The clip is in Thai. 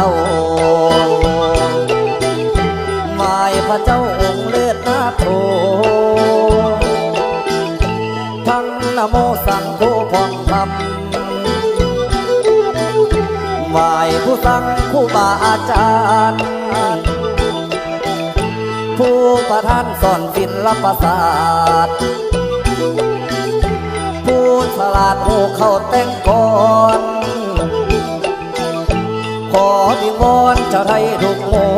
าไหว้พระเจ้าองค์เลิศนาโถทั้งนะโมสังโฆพองธรรมไหว้ผู้สั่งผู้บาอาจารย์ผู้ประทานสอนศิลปศาสตร์ผู้ฉลาดหูเข้าแต่งก่อนขอวิงวอนเจ้าไทยทุกหมู่